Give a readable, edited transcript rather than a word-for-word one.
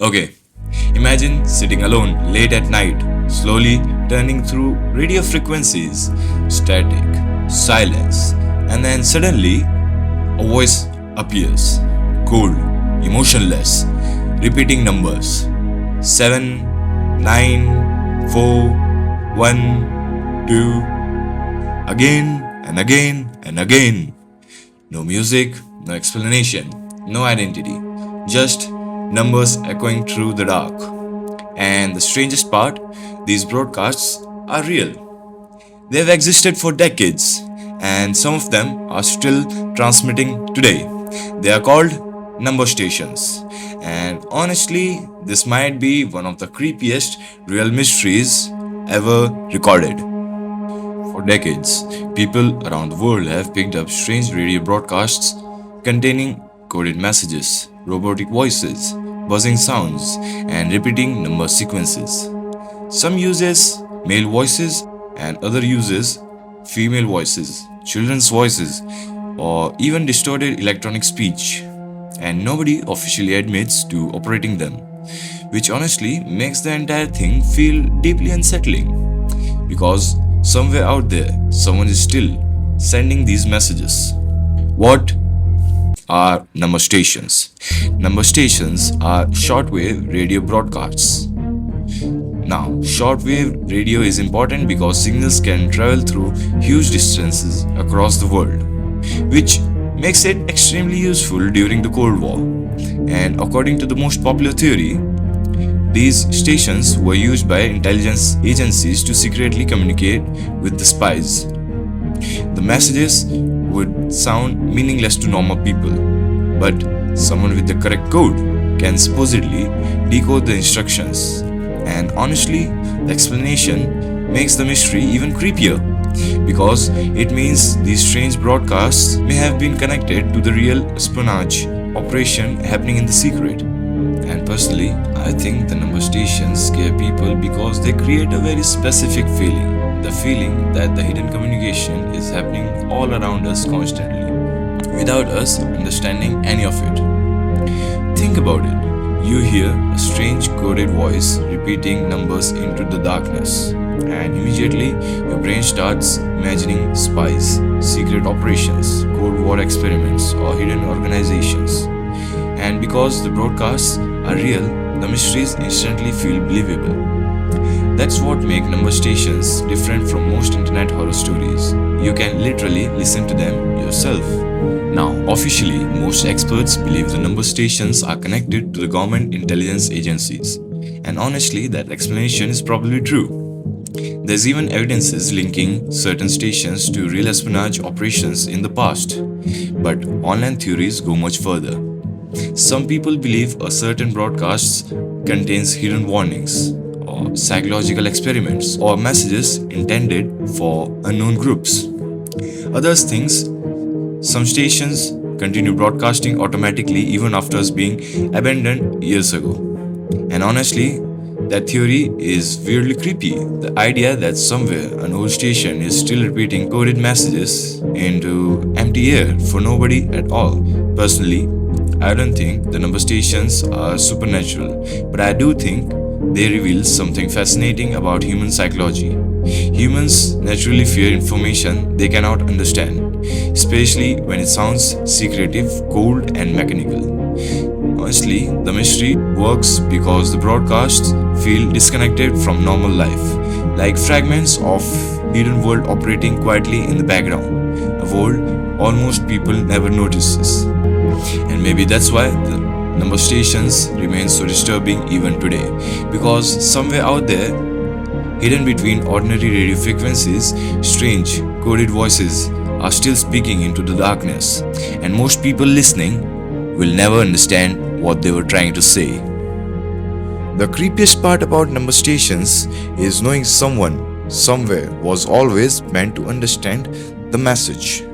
Okay, imagine sitting alone late at night, slowly turning through radio frequencies, static, silence, and then suddenly a voice appears, cold, emotionless, repeating numbers 7, 9, 4, 1, 2, again and again and again. No music, no explanation, no identity, just numbers echoing through the dark. And the strangest part, these broadcasts are real. They've existed for decades, and some of them are still transmitting today. They are called number stations. And honestly, this might be one of the creepiest real mysteries ever recorded. For decades, people around the world have picked up strange radio broadcasts containing coded messages, robotic voices, buzzing sounds, and repeating number sequences. Some uses male voices and other uses female voices, children's voices, or even distorted electronic speech. And nobody officially admits to operating them, which honestly makes the entire thing feel deeply unsettling. Because somewhere out there, someone is still sending these messages. What are number stations? Number stations are shortwave radio broadcasts. Now, shortwave radio is important because signals can travel through huge distances across the world, which makes it extremely useful during the Cold War. And according to the most popular theory, these stations were used by intelligence agencies to secretly communicate with the spies. The messages would sound meaningless to normal people, but someone with the correct code can supposedly decode the instructions. And honestly, the explanation makes the mystery even creepier because it means these strange broadcasts may have been connected to the real espionage operation happening in the secret. And personally, I think the number stations scare people because they create a very specific feeling. The feeling that the hidden communication is happening all around us constantly, without us understanding any of it. Think about it. You hear a strange coded voice repeating numbers into the darkness, and immediately your brain starts imagining spies, secret operations, Cold War experiments, or hidden organizations. And because the broadcasts are real, the mysteries instantly feel believable. That's what makes number stations different from most internet horror stories. You can literally listen to them yourself. Now, officially, most experts believe the number stations are connected to the government intelligence agencies. And honestly, that explanation is probably true. There's even evidences linking certain stations to real espionage operations in the past. But online theories go much further. Some people believe a certain broadcast contains hidden warnings, or psychological experiments, or messages intended for unknown groups. Others think some stations continue broadcasting automatically even after being abandoned years ago. And honestly, that theory is weirdly creepy. The idea that somewhere an old station is still repeating coded messages into empty air for nobody at all. Personally, I don't think the number stations are supernatural, but I do think they reveal something fascinating about human psychology. Humans naturally fear information they cannot understand, especially when it sounds secretive, cold, and mechanical. Honestly, the mystery works because the broadcasts feel disconnected from normal life, like fragments of hidden world operating quietly in the background, a world almost people never notices. And maybe that's why the number stations remain so disturbing even today, because somewhere out there, hidden between ordinary radio frequencies, strange, coded voices are still speaking into the darkness, and most people listening will never understand what they were trying to say. The creepiest part about number stations is knowing someone somewhere was always meant to understand the message.